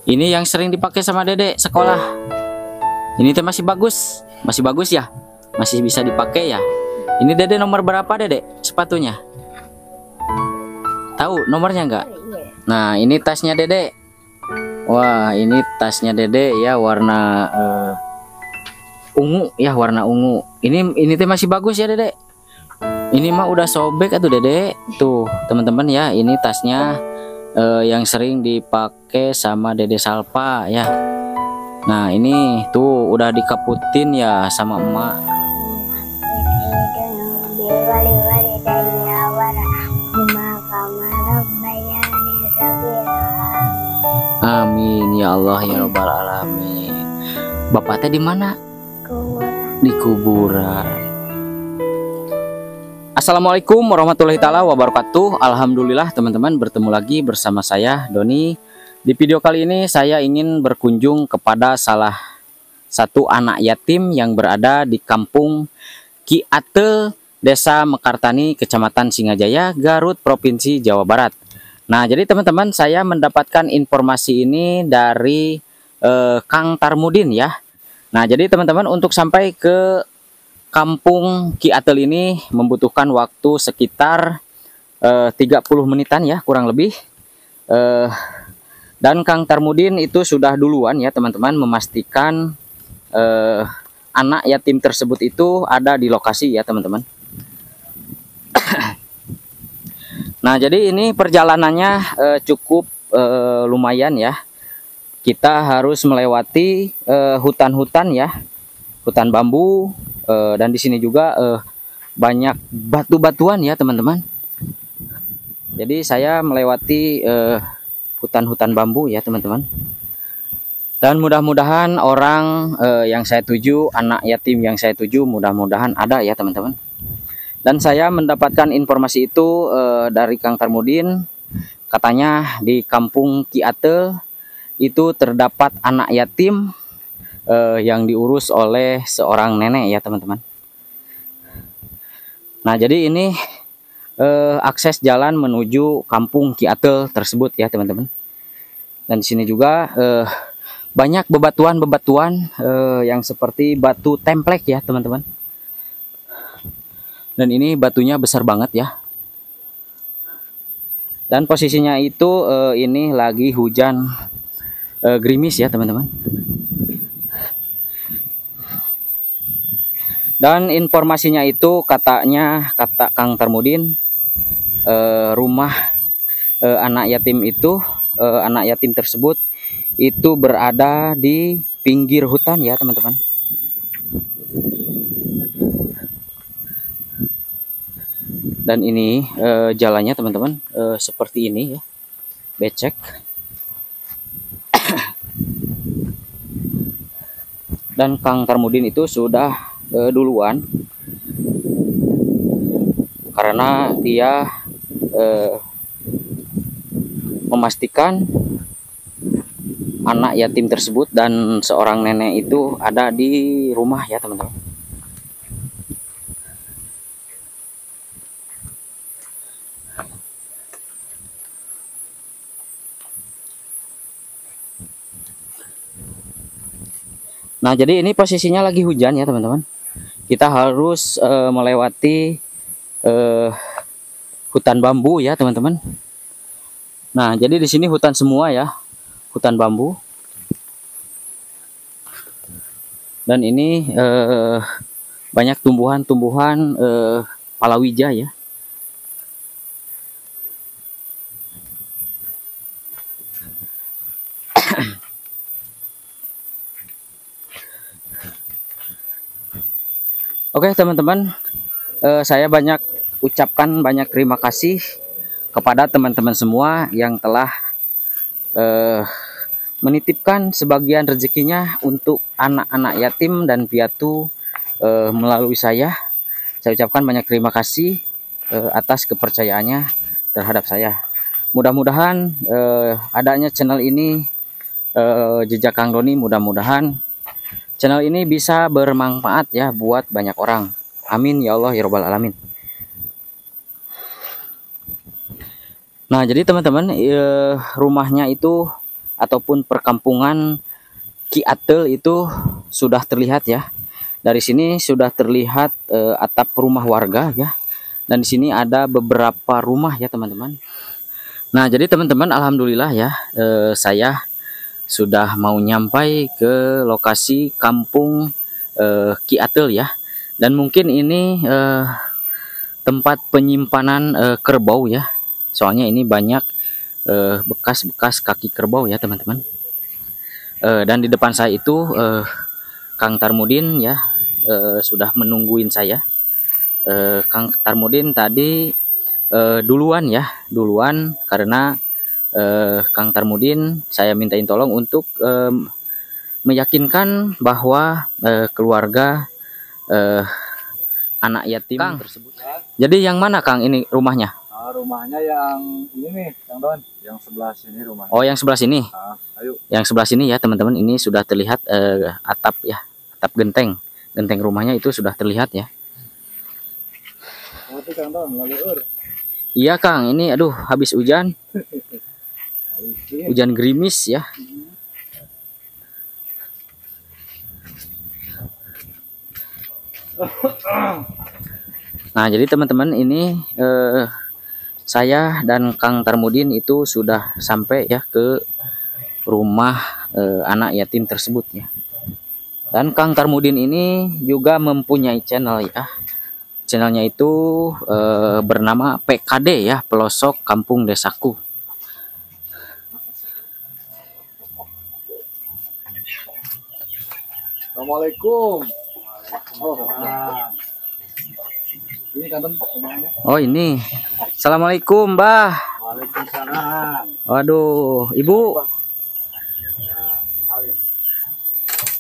Ini yang sering dipakai sama Dedek sekolah. Ini teh masih bagus ya, masih bisa dipakai ya. Ini Dedek nomor berapa Dedek sepatunya? Tahu nomornya nggak? Nah ini tasnya Dedek. Wah ini tasnya Dedek ya, warna ungu ya, warna ungu. Ini teh masih bagus ya Dedek. Ini mah udah sobek atuh Dedek. Tuh teman-teman ya, ini tasnya yang sering dipakai sama Dede Salpa ya. Nah ini tuh udah dikaputin ya sama emak. Amin ya Allah ya Rabbal alamin. Bapak teh di mana? Di kuburan. Assalamualaikum warahmatullahi taala wabarakatuh. Alhamdulillah teman-teman, bertemu lagi bersama saya Doni. Di video kali ini saya ingin berkunjung kepada salah satu anak yatim yang berada di kampung Ki Ate, Desa Mekartani, Kecamatan Singajaya, Garut, Provinsi Jawa Barat. Nah jadi teman-teman, saya mendapatkan informasi ini dari Kang Tarmudin ya. Nah jadi teman-teman, untuk sampai ke Kampung Ki Ate ini membutuhkan waktu sekitar 30 menitan ya, kurang lebih. Dan Kang Tarmudin itu sudah duluan ya teman-teman memastikan anak yatim tersebut itu ada di lokasi ya teman-teman. Nah jadi ini perjalanannya cukup lumayan ya. Kita harus melewati hutan-hutan ya, hutan bambu. Dan di sini juga banyak batu-batuan ya teman-teman. Jadi saya melewati hutan-hutan bambu ya teman-teman. Dan mudah-mudahan orang yang saya tuju, anak yatim yang saya tuju, mudah-mudahan ada ya teman-teman. Dan saya mendapatkan informasi itu dari Kang Tarmudin. Katanya di kampung Ki Ate itu terdapat anak yatim yang diurus oleh seorang nenek ya teman-teman. Nah jadi ini akses jalan menuju kampung Ki Ate tersebut ya teman-teman. Dan di sini juga banyak bebatuan-bebatuan yang seperti batu templek ya teman-teman. Dan ini batunya besar banget ya. Dan posisinya itu ini lagi hujan gerimis ya teman-teman. Dan informasinya itu katanya, kata Kang Tarmudin, rumah anak yatim itu, anak yatim tersebut itu berada di pinggir hutan ya teman-teman. Dan ini jalannya teman-teman seperti ini ya, becek. Dan Kang Tarmudin itu sudah duluan karena dia memastikan anak yatim tersebut dan seorang nenek itu ada di rumah ya teman-teman. Nah jadi ini posisinya lagi hujan ya teman-teman. Kita harus melewati hutan bambu ya teman-teman. Nah jadi di sini hutan semua ya, hutan bambu. Dan ini banyak tumbuhan-tumbuhan palawija ya. Oke teman-teman, saya ucapkan banyak terima kasih kepada teman-teman semua yang telah menitipkan sebagian rezekinya untuk anak-anak yatim dan piatu melalui saya. Saya ucapkan banyak terima kasih atas kepercayaannya terhadap saya. Mudah-mudahan adanya channel ini, Jejak Kang Doni, mudah-mudahan channel ini bisa bermanfaat ya buat banyak orang. Amin ya Allah ya Rabbal alamin. Nah jadi teman-teman, rumahnya itu ataupun perkampungan Ki Atel itu sudah terlihat ya. Dari sini sudah terlihat atap rumah warga ya. Dan di sini ada beberapa rumah ya teman-teman. Nah, jadi teman-teman, alhamdulillah ya, saya sudah mau nyampai ke lokasi kampung Ki Atel ya. Dan mungkin ini tempat penyimpanan kerbau ya. Soalnya ini banyak bekas-bekas kaki kerbau ya teman-teman. Dan di depan saya itu Kang Tarmudin ya sudah menungguin saya. Kang Tarmudin tadi duluan karena Kang Tarmudin saya mintain tolong untuk meyakinkan bahwa keluarga anak yatim Kang tersebut. Jadi yang mana Kang ini rumahnya? Rumahnya yang ini nih, Kang Don, yang sebelah sini rumah. Oh, yang sebelah sini. Ayo. Yang sebelah sini ya teman-teman, ini sudah terlihat atap ya, atap genteng rumahnya itu sudah terlihat ya. Oh, itu Kang Don, Iya Kang, ini aduh habis hujan, hujan gerimis ya. Nah, jadi teman-teman ini saya dan Kang Tarmudin itu sudah sampai ya ke rumah anak yatim tersebut ya. Dan Kang Tarmudin ini juga mempunyai channel ya. Channelnya itu bernama PKD ya, Pelosok Kampung Desaku. Assalamualaikum. Oh, ini Kang Don rumahnya. Oh, ini. Assalamualaikum, Mbah. Waalaikumsalam. Waduh, Ibu.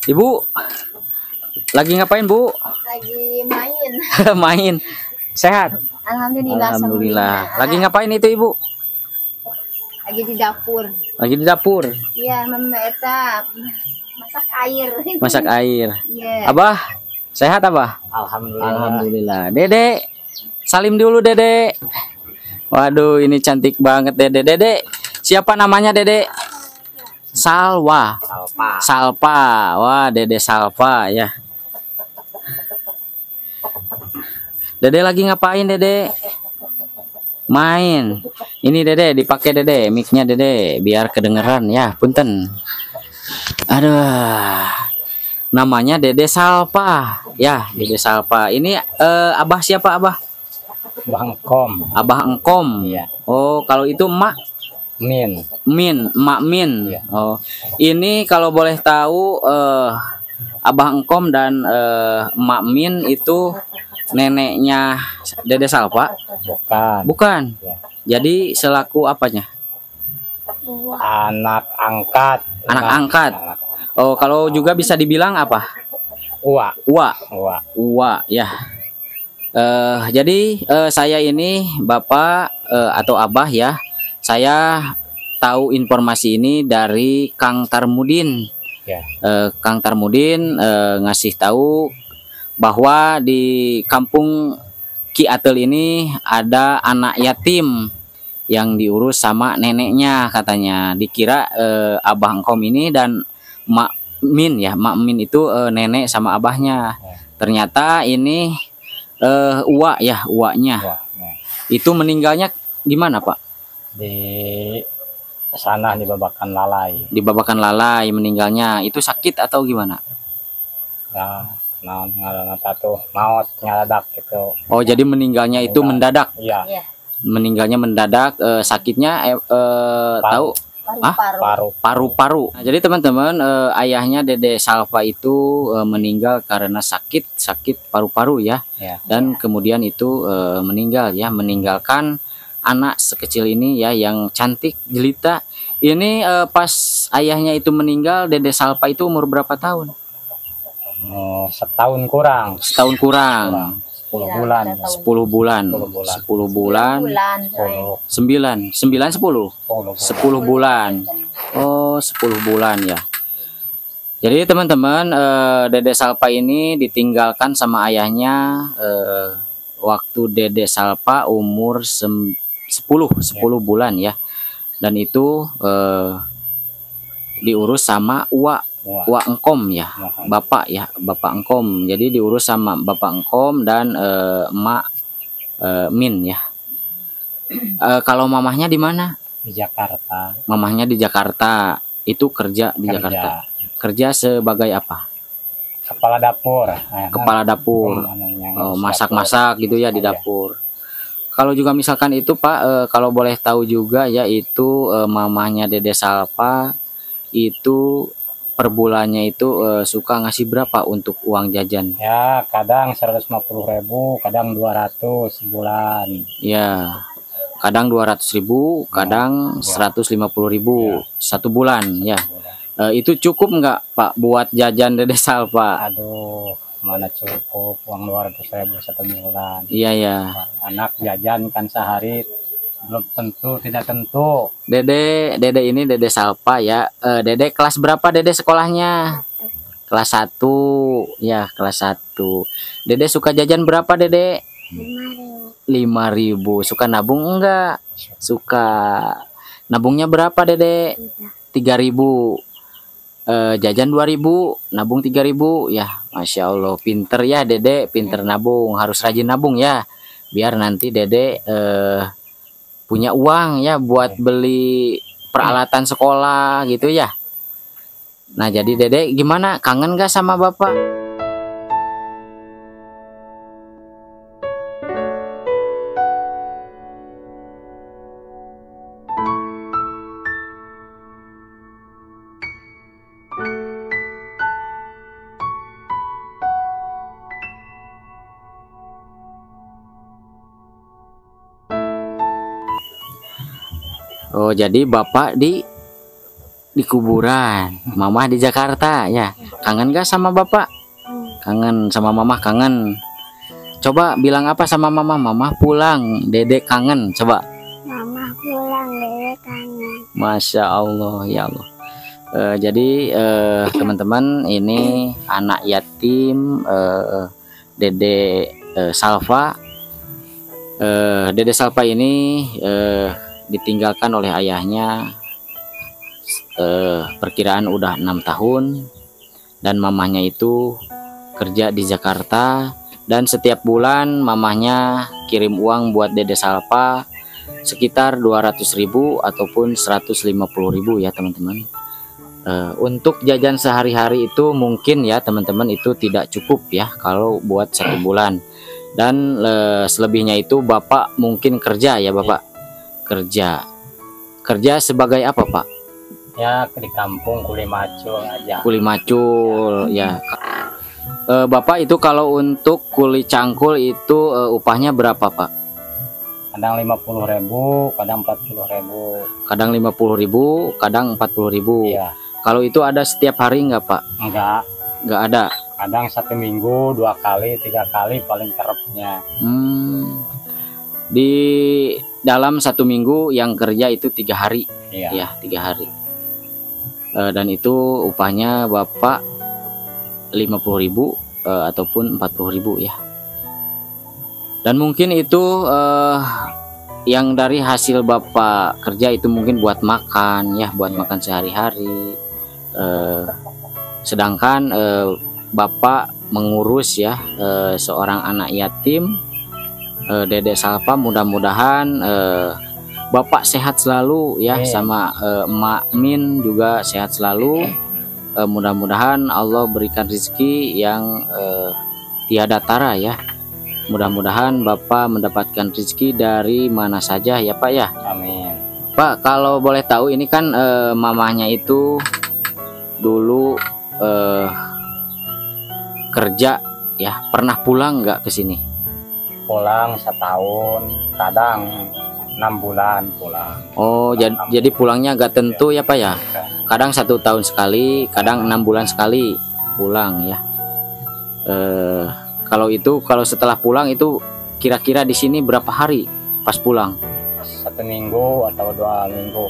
Ibu. Lagi ngapain, Bu? Lagi main. Main. Sehat? Alhamdulillah. Alhamdulillah. Lagi ngapain itu, Ibu? Lagi di dapur. Lagi di dapur. Iya, Eta masak air. Masak air. Iya. Abah, sehat Abah? Alhamdulillah. Alhamdulillah. Dede, salim dulu Dede. Waduh, ini cantik banget Dede. Dede, siapa namanya Dede? Salwa. Salpa. Wah, Dede Salpa ya. Dede lagi ngapain Dede? Main. Ini Dede dipakai Dede, mic-nya Dede biar kedengeran ya, punten. Aduh. Namanya Dede Salpa. Ya, Dede Salpa. Ini Abah siapa Abah? Abah Engkom. Abah Engkom. Iya. Oh, kalau itu Emak Min. Emak Min. Iya. Oh. Ini kalau boleh tahu Abah Engkom dan Emak Min itu neneknya Dede Salpa? Bukan. Bukan. Ya. Jadi selaku apanya? Anak angkat. Anak angkat. Oh, kalau juga bisa dibilang apa? Uwa. Uwa ya. Jadi saya ini Bapak atau Abah ya. Saya tahu informasi ini dari Kang Tarmudin. Ya. Kang Tarmudin ngasih tahu bahwa di kampung Ki Atel ini ada anak yatim yang diurus sama neneknya katanya. Dikira Abah Engkom ini dan Mak Min ya, Mak Min itu nenek sama abahnya. Ternyata ini uak ya, uaknya. Ya. Itu meninggalnya di mana Pak? Di sana di Babakan Lalai. Di Babakan Lalai meninggalnya. Itu sakit atau gimana? Ya, ngaranna tatu maut ngadadak gitu. Oh, jadi meninggalnya itu mendadak. Iya. Iya. Meninggalnya mendadak, sakitnya tahu Paru-paru. paru-paru. Nah, jadi teman-teman, ayahnya Dede Salva itu meninggal karena sakit paru-paru ya. Ya. Dan kemudian itu meninggal ya, meninggalkan anak sekecil ini ya yang cantik jelita. Ini pas ayahnya itu meninggal, Dede Salva itu umur berapa tahun? Setahun kurang. Setahun kurang. 10 bulan. 10 bulan. 10 bulan. 9, 10. 10 bulan. Oh, 10 bulan ya. Jadi teman-teman, Dede Salpa ini ditinggalkan sama ayahnya waktu Dede Salpa umur 10 bulan ya. Dan itu diurus sama Uak Engkom ya, bapak ya, bapak Engkom. Jadi diurus sama bapak Engkom dan emak Min ya. Kalau mamahnya di mana? Di Jakarta. Mamahnya di Jakarta. Itu kerja di Jakarta. Kerja sebagai apa? Kepala dapur. Kepala dapur. Masak-masak gitu ya di dapur. Kalau juga misalkan itu Pak, kalau boleh tahu juga ya, itu mamahnya Dede Salpa itu per bulannya itu suka ngasih berapa untuk uang jajan? Ya kadang 150.000, kadang 200 sebulan. Ya kadang 200.000, kadang 150.000 satu bulan ya. Itu cukup nggak Pak buat jajan Dede Salpa? Aduh, mana cukup uang 200.000 satu bulan. Iya ya. Anak jajan kan sehari belum tentu, tidak tentu. Dede ini Dede Salpa ya. Dede kelas berapa Dede sekolahnya? Kelas 1 ya, kelas 1. Dede suka jajan berapa Dede? 5.000. Suka nabung enggak? Suka. Nabungnya berapa Dede? 3.000. Jajan 2.000, nabung 3.000 ya. Masya Allah, pinter ya Dede, pinter nabung. Harus rajin nabung ya, biar nanti Dede punya uang ya buat beli peralatan sekolah gitu ya. Nah jadi Dede gimana, kangen gak sama bapak? Oh jadi bapak di kuburan, mama di Jakarta ya. Kangen gak sama bapak? Kangen sama mama, kangen. Coba bilang apa sama mama? Mama pulang, Dede kangen. Coba. Mama pulang, Dede kangen. Masya Allah ya Allah. Jadi teman-teman, ini anak yatim Dede Salva. Dede Salva ini ditinggalkan oleh ayahnya perkiraan udah 6 tahun, dan mamahnya itu kerja di Jakarta, dan setiap bulan mamahnya kirim uang buat Dede Salva sekitar 200.000 ataupun 150.000 ya teman-teman. Untuk jajan sehari-hari itu mungkin ya teman-teman itu tidak cukup ya kalau buat 1 bulan, dan selebihnya itu bapak mungkin kerja ya bapak. Kerja sebagai apa Pak? Ya di kampung kuli macul aja. Kuli macul ya. Bapak itu kalau untuk kuli cangkul itu upahnya berapa Pak? Kadang 50.000, kadang 40.000. Kadang 50.000, kadang 40.000. Iya. Kalau itu ada setiap hari nggak Pak? Nggak ada. Kadang 1 minggu 2 kali, 3 kali paling kerapnya. Di dalam 1 minggu yang kerja itu 3 hari. Iya. Ya 3 hari. Dan itu upahnya bapak 50.000 ataupun 40.000 ya. Dan mungkin itu yang dari hasil bapak kerja itu mungkin buat makan ya, buat makan sehari-hari. Sedangkan bapak mengurus ya seorang anak yatim, Dede Salva. Mudah-mudahan bapak sehat selalu ya, sama emak Min juga sehat selalu. Mudah-mudahan Allah berikan rezeki yang tiada tara ya. Mudah-mudahan bapak mendapatkan rezeki dari mana saja ya Pak ya. Amin. Pak, kalau boleh tahu ini kan mamahnya itu dulu kerja ya, pernah pulang nggak ke sini? Pulang setahun, kadang 6 bulan pulang. Oh, jadi pulangnya agak tentu ya Pak ya. Kadang 1 tahun sekali, kadang 6 bulan sekali pulang ya. Kalau setelah pulang itu kira-kira di sini berapa hari pas pulang? 1 minggu atau 2 minggu.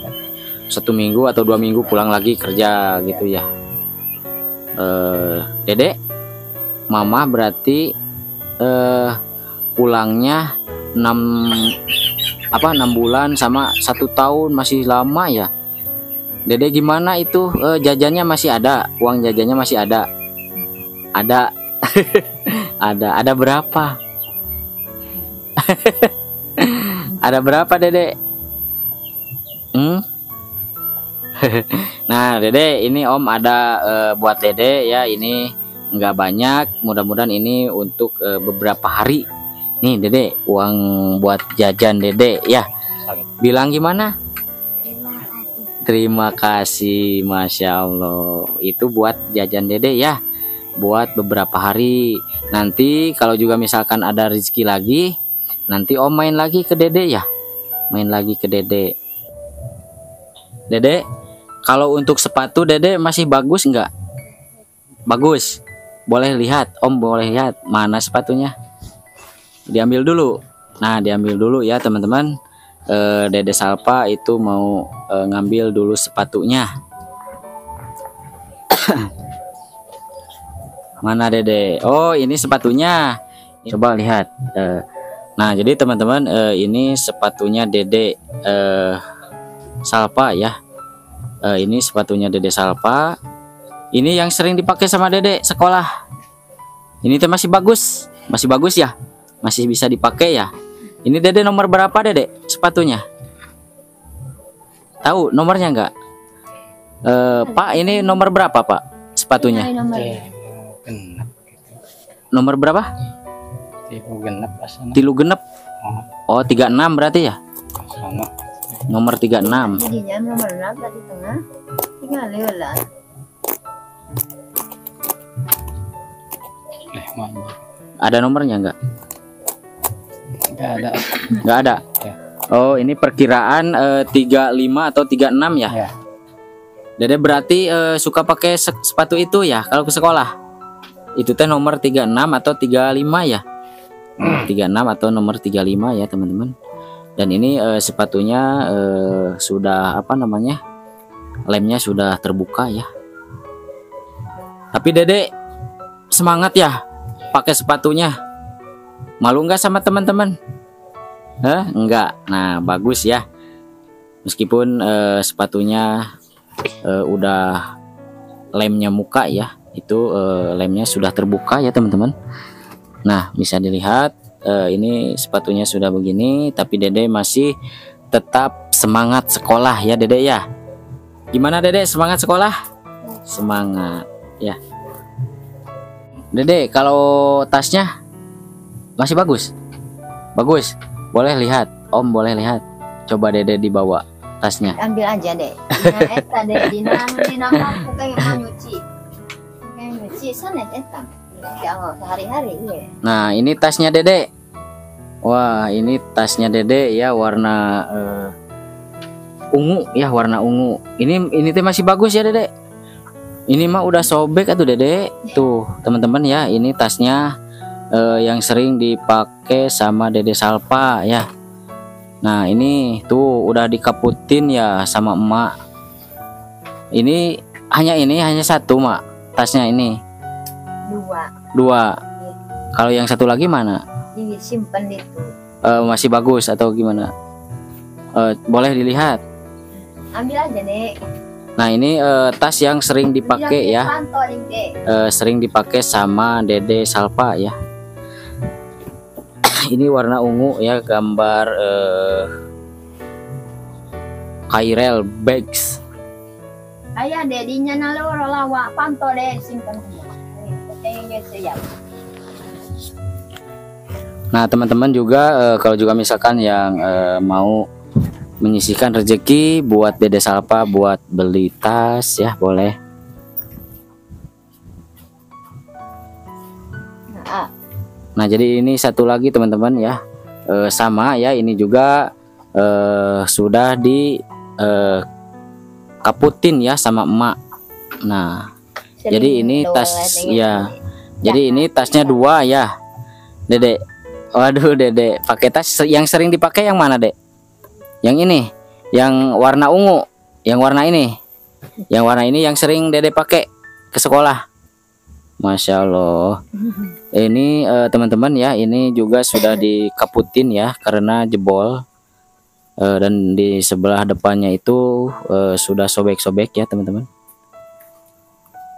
1 minggu atau 2 minggu pulang lagi kerja gitu ya. Dede, mama berarti pulangnya 6 bulan sama 1 tahun, masih lama ya. Dede gimana itu jajannya masih ada? Uang jajannya masih ada? Ada. Ada berapa? Ada berapa Dede? Nah Dede, ini Om ada buat Dede ya, ini nggak banyak, mudah-mudahan ini untuk beberapa hari. Nih Dede, uang buat jajan Dede ya. Bilang gimana? Terima kasih, Masya Allah. Itu buat jajan Dede ya, buat beberapa hari. Nanti kalau juga misalkan ada rezeki lagi, nanti Om main lagi ke Dede ya, main lagi ke Dede. Dede, kalau untuk sepatu Dede masih bagus nggak? Bagus. Boleh lihat, Om boleh lihat mana sepatunya. Diambil dulu. Nah, diambil dulu ya teman-teman. Dede Salpa itu mau ngambil dulu sepatunya. Mana Dede? Oh, ini sepatunya. Coba lihat. Nah, jadi teman-teman, ini sepatunya Dede Salpa ya. Ini sepatunya Dede Salpa. Ini yang sering dipakai sama Dede sekolah. Ini tuh masih bagus ya, masih bisa dipakai ya. Ini Dede nomor berapa Dede sepatunya? Tahu nomornya nggak? Pak, ini nomor berapa Pak sepatunya? Nomor berapa? Tilu genep. Oh, 36 berarti ya? Nomor 36. Jadinya nomor berapa di tengah? Tinggal lah. Ada nomornya nggak? Nggak ada. Ya. Oh, ini perkiraan 35 atau 36 ya? Ya. Dede berarti suka pakai sepatu itu ya kalau ke sekolah? Itu teh nomor 36 atau 35 ya? 36 atau nomor 35 ya teman-teman. Dan ini sepatunya sudah apa namanya? Lemnya sudah terbuka ya. Tapi Dede semangat ya pakai sepatunya. Malu nggak sama teman-teman? Enggak. Nah, bagus ya. Meskipun sepatunya udah lemnya muka ya, itu lemnya sudah terbuka ya teman-teman. Nah, bisa dilihat ini sepatunya sudah begini, tapi Dede masih tetap semangat sekolah ya Dede ya. Gimana Dede, semangat sekolah? Semangat ya. Dede, kalau tasnya masih bagus? Bagus. Boleh lihat, Om boleh lihat. Coba Dede dibawa tasnya. Ambil aja deh. Nah, eta deh dina aku kayak mau nyuci. Kayak nyuci sana cetak. Ya Allah, sehari-hari ya. Nah, ini tasnya Dede. Wah, ini tasnya Dede ya, warna ungu ya, warna ungu. Ini teh masih bagus ya Dede. Ini mah udah sobek atuh Dede. Tuh, teman-teman ya, ini tasnya yang sering dipakai sama Dede Salpa ya. Nah, ini tuh udah dikaputin ya sama emak. Ini hanya satu, Mak. Tasnya ini. Dua. Kalau yang satu lagi mana? Disimpan itu. Masih bagus atau gimana? Boleh dilihat. Ambil aja, Dek. Nah, ini tas yang sering dipakai ya. Sering dipakai sama Dede Salpa ya. Ini warna ungu ya, gambar Kairel bags. Ayah dedinya naloro lawa panto deh simpan semua. Nah teman-teman juga kalau juga misalkan yang mau menyisihkan rezeki buat Dede Salpa buat beli tas ya boleh. Nah jadi ini satu lagi teman-teman ya, sama ya, ini juga sudah di kaputin ya sama emak. Nah jadi ini tas ya, jadi ini tasnya dua ya Dede. Waduh Dede pakai tas yang sering dipakai yang mana Dek? Yang ini, yang warna ungu, yang warna ini, yang warna ini yang sering Dede pakai ke sekolah. Masya Allah. Ini teman-teman ya, ini juga sudah dikaputin ya karena jebol. Dan di sebelah depannya itu sudah sobek-sobek ya teman-teman.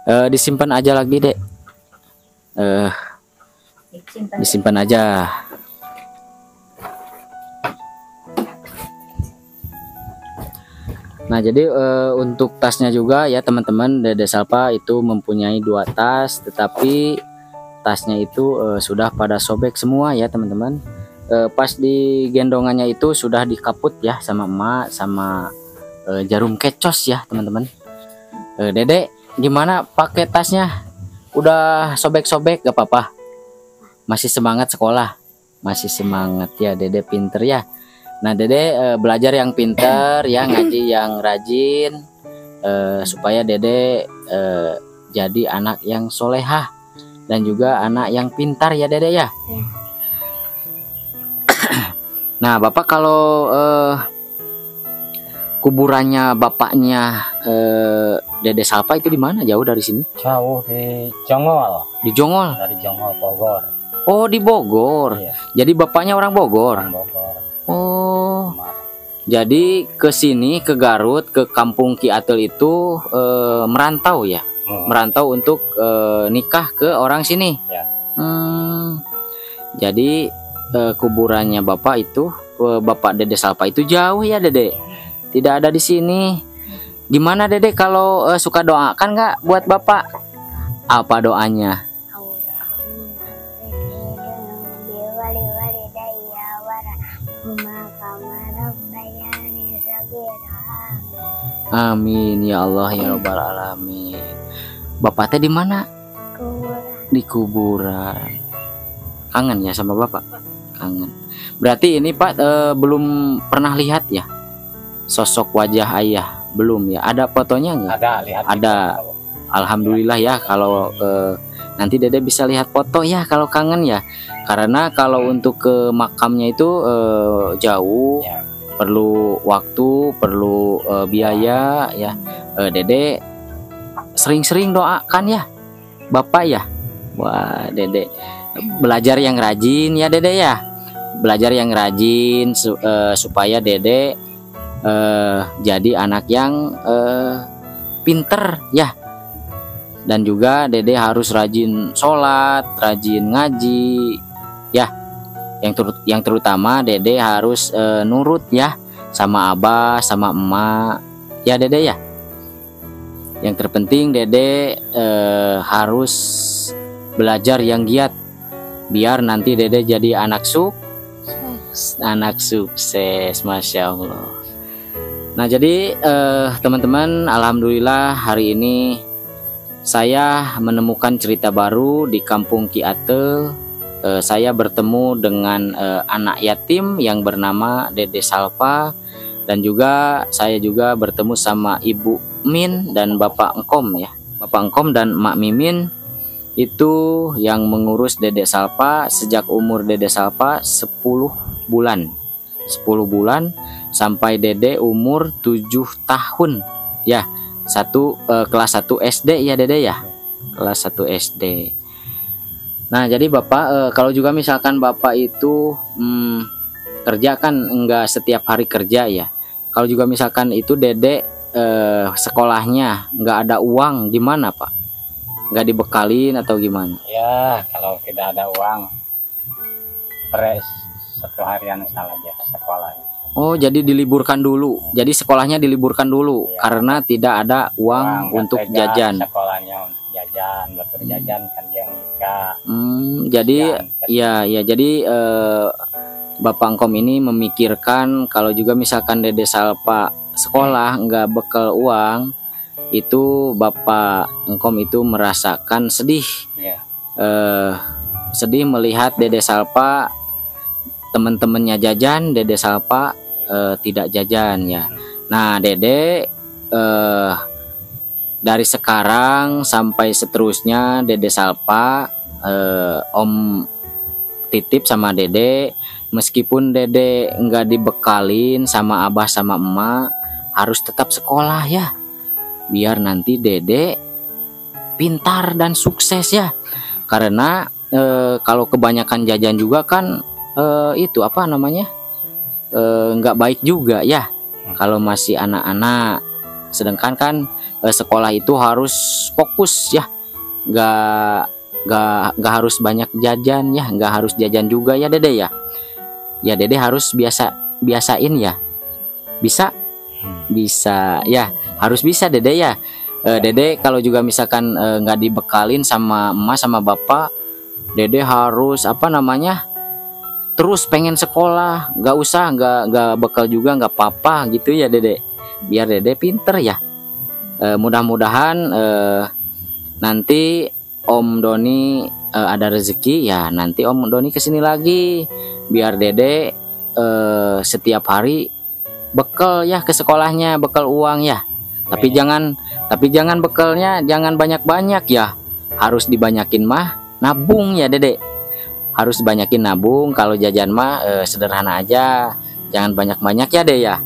Disimpan aja lagi dek, disimpan aja. Nah jadi untuk tasnya juga ya teman-teman, Dede Salpa itu mempunyai 2 tas, tetapi tasnya itu sudah pada sobek semua ya teman-teman. Pas di gendongannya itu sudah dikaput ya sama emak, sama jarum kecos ya teman-teman. Dede gimana pakai tasnya? Udah sobek-sobek gak apa-apa? Masih semangat sekolah? Masih semangat ya, Dede pinter ya. Nah Dede belajar yang pinter ya, ngaji yang rajin, supaya Dede jadi anak yang solehah dan juga anak yang pintar ya Dede ya. Nah Bapak kalau kuburannya bapaknya Dede Salpa itu di mana? Jauh dari sini? Jauh di Jongol. Di Jongol. Dari Jongol Bogor. Oh di Bogor. Iya. Jadi bapaknya orang Bogor. Orang Bogor. Oh. Kemarin. Jadi ke sini ke Garut, ke kampung Ki Atel itu merantau ya. Merantau untuk nikah ke orang sini. Ya. Jadi kuburannya bapak itu, bapak Dede Salpa itu jauh ya Dede. Tidak ada di sini. Gimana Dede kalau suka doakan nggak buat bapak? Apa doanya? Amin ya Allah ya Rabbal alamin. Bapak teh di mana? Di kuburan. Kangen ya sama bapak? Kangen. Berarti ini Pak belum pernah lihat ya sosok wajah ayah? Belum ya? Ada fotonya nggak? Ada, lihat. Ada. Alhamdulillah ya kalau nanti Dede bisa lihat foto ya kalau kangen ya. Karena kalau untuk ke makamnya itu jauh. Ya. Perlu waktu, perlu biaya ya. Dede sering-sering doakan ya bapak ya. Wah Dede belajar yang rajin ya Dede ya. Belajar yang rajin supaya Dede jadi anak yang pinter ya. Dan juga Dede harus rajin sholat, rajin ngaji ya. Yang terutama Dede harus nurut ya sama abah sama emak ya Dede ya. Yang terpenting Dede harus belajar yang giat biar nanti Dede jadi anak sukses, Masya Allah. Nah jadi teman-teman, alhamdulillah hari ini saya menemukan cerita baru di kampung Ki Atel. Saya bertemu dengan anak yatim yang bernama Dede Salpa, dan juga saya juga bertemu sama Ibu Min dan Bapak Engkom ya. Bapak Engkom dan Mak Mimin itu yang mengurus Dede Salpa sejak umur Dede Salpa 10 bulan. 10 bulan sampai Dede umur 7 tahun ya. Kelas 1 SD ya Dede ya. Kelas 1 SD. Nah jadi bapak kalau juga misalkan bapak itu kerja kan enggak setiap hari kerja ya. Kalau juga misalkan itu Dede sekolahnya enggak ada uang, gimana Pak? Enggak dibekalin atau gimana? Ya kalau tidak ada uang per 1 harian salah aja sekolahnya. Oh jadi diliburkan dulu. Jadi sekolahnya diliburkan dulu ya. Karena tidak ada uang untuk jajan. Sekolahnya untuk jajan, buat jajan kan yang nikah. Jadi ya jadi Bapak Engkom ini memikirkan kalau juga misalkan Dede Salpa sekolah nggak bekal uang, itu Bapak Engkom itu merasakan sedih. Ya. Sedih melihat Dede Salpa teman-temannya jajan, Dede Salpa tidak jajan ya. Nah Dede dari sekarang sampai seterusnya Dede Salpa Om titip sama Dede, meskipun Dede enggak dibekalin sama abah sama emak, harus tetap sekolah ya, biar nanti Dede pintar dan sukses ya. Karena kalau kebanyakan jajan juga kan itu apa namanya, nggak baik juga ya kalau masih anak-anak. Sedangkan kan sekolah itu harus fokus ya, nggak harus banyak jajan ya, nggak harus jajan juga ya Dede ya. Ya Dede harus biasain ya. Bisa ya, harus bisa Dede ya. Dede kalau juga misalkan nggak dibekalin sama emak sama bapak, Dede harus apa namanya, terus pengen sekolah, nggak bekal juga nggak apa-apa gitu ya Dede, biar Dede pinter ya. Mudah-mudahan nanti Om Doni ada rezeki ya, nanti Om Doni kesini lagi biar Dede setiap hari bekal ya ke sekolahnya, bekal uang ya. Tapi jangan bekalnya jangan banyak-banyak ya. Harus dibanyakin mah nabung ya Dede. Harus dibanyakin nabung. Kalau jajan mah sederhana aja. Jangan banyak-banyak ya Dede ya.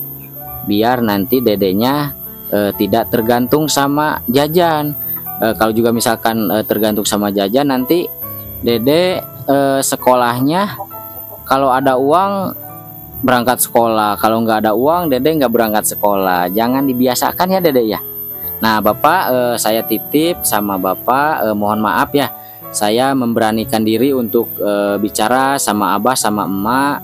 Biar nanti Dedenya tidak tergantung sama jajan. Kalau juga misalkan tergantung sama jajan, nanti Dede sekolahnya kalau ada uang berangkat sekolah, kalau nggak ada uang Dede nggak berangkat sekolah. Jangan dibiasakan ya Dede ya. Nah Bapak, saya titip sama Bapak, mohon maaf ya, saya memberanikan diri untuk bicara sama Abah sama Emak.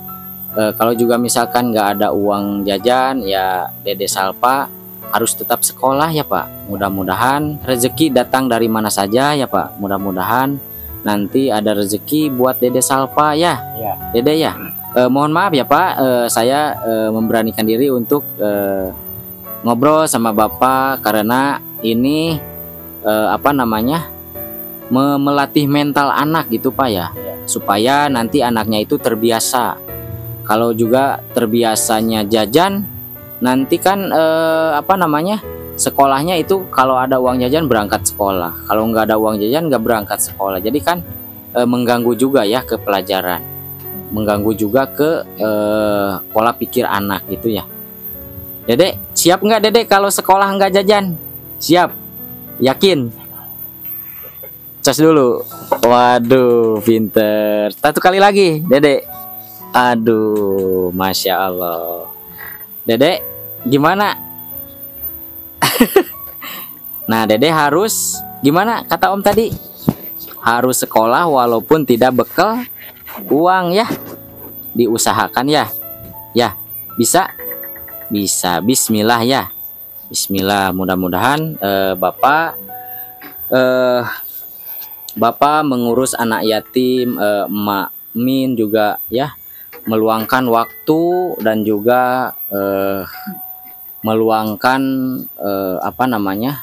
Kalau juga misalkan nggak ada uang jajan ya Dede Salpa harus tetap sekolah ya Pak. Mudah-mudahan rezeki datang dari mana saja ya Pak. Mudah-mudahan nanti ada rezeki buat Dede Salpa ya, Dede ya. Mohon maaf ya Pak, saya memberanikan diri untuk ngobrol sama Bapak karena ini apa namanya, melatih mental anak gitu Pak ya, supaya nanti anaknya itu terbiasa. Kalau juga terbiasanya jajan, nanti kan apa namanya, sekolahnya itu kalau ada uang jajan berangkat sekolah, kalau nggak ada uang jajan nggak berangkat sekolah. Jadi kan mengganggu juga ya ke pelajaran, mengganggu juga ke pola pikir anak gitu ya. Dede siap nggak Dede kalau sekolah nggak jajan? Siap? Yakin? Cas dulu. Waduh pinter. Satu kali lagi Dede. Aduh Masya Allah. Dede gimana? Nah Dede harus gimana kata Om tadi? Harus sekolah walaupun tidak bekal uang ya. Diusahakan ya. Ya bisa. Bismillah ya. Bismillah. Mudah-mudahan Bapak mengurus anak yatim, Emak Min juga ya, meluangkan waktu dan juga meluangkan apa namanya,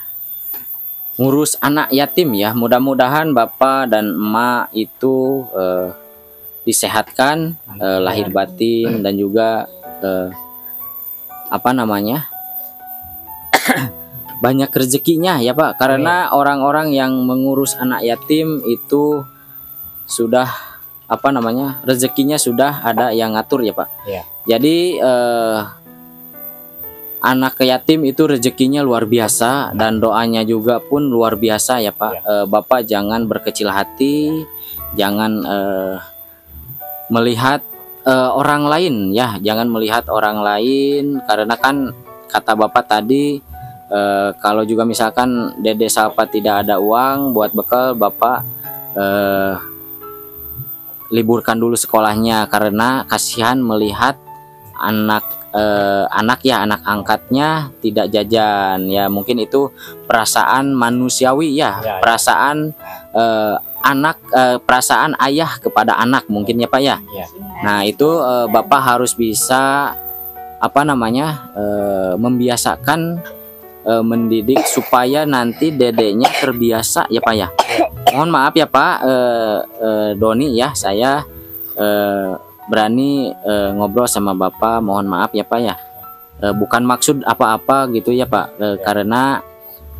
ngurus anak yatim ya. Mudah-mudahan Bapak dan Emak itu disehatkan lahir batin dan juga apa namanya, banyak rezekinya ya Pak, karena orang-orang yang mengurus anak yatim itu sudah apa namanya, rezekinya sudah ada yang ngatur ya Pak. Jadi anak yatim itu rezekinya luar biasa dan doanya juga pun luar biasa ya Pak. Bapak jangan berkecil hati, jangan melihat orang lain ya, jangan melihat orang lain, karena kan kata Bapak tadi kalau juga misalkan Dede Salpa tidak ada uang buat bekal, Bapak liburkan dulu sekolahnya karena kasihan melihat anak anak angkatnya tidak jajan ya. Mungkin itu perasaan manusiawi ya, perasaan anak, perasaan ayah kepada anak mungkin ya Pak ya. Nah itu Bapak harus bisa apa namanya, membiasakan, mendidik supaya nanti dedeknya terbiasa ya Pak ya. Mohon maaf ya Pak Doni ya, saya berani ngobrol sama Bapak, mohon maaf ya Pak ya. Bukan maksud apa-apa gitu ya Pak, karena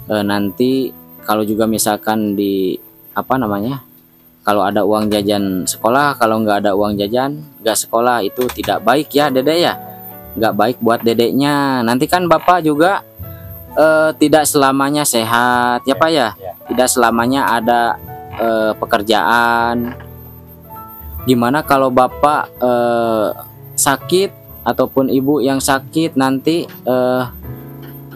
nanti kalau juga misalkan di apa namanya, kalau ada uang jajan sekolah, kalau nggak ada uang jajan nggak sekolah, itu tidak baik ya Dede ya, nggak baik buat dedeknya. Nanti kan Bapak juga tidak selamanya sehat ya Pak ya, tidak selamanya ada pekerjaan. Gimana kalau Bapak sakit ataupun ibu yang sakit nanti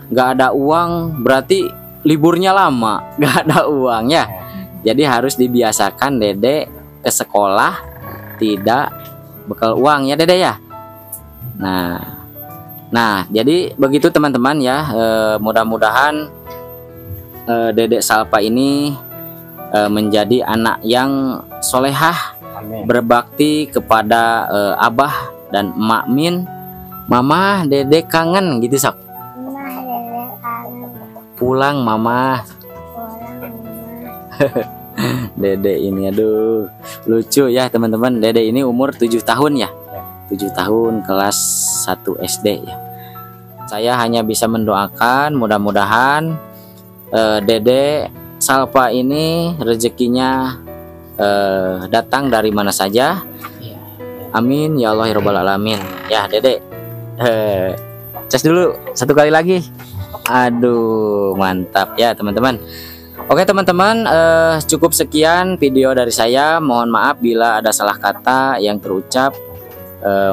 nggak ada uang, berarti liburnya lama, nggak ada uang ya. Jadi harus dibiasakan Dede ke sekolah tidak bekal uang ya Dede ya. Nah jadi begitu teman-teman ya. Mudah-mudahan Dedek Salpa ini menjadi anak yang solehah, Amin. berbakti kepada abah dan emak Min. Mama Dedek kangen gitu sok. Mama dede kangen. Pulang mama. Pulang mama. Dede ini aduh lucu ya teman-teman. Dede ini umur 7 tahun ya. 7 tahun kelas 1 SD ya. Saya hanya bisa mendoakan mudah-mudahan Dede Salpa ini rezekinya datang dari mana saja. Amin ya Allah ya Rabbal Alamin. Ya Dede cas dulu satu kali lagi. Aduh mantap ya teman-teman. Oke teman-teman, cukup sekian video dari saya. Mohon maaf bila ada salah kata yang terucap,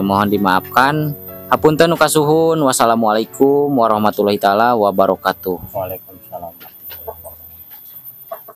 mohon dimaafkan. Hapunten ukasuhun. Wassalamualaikum warahmatullahi taala wabarakatuh. Waalaikumsalam.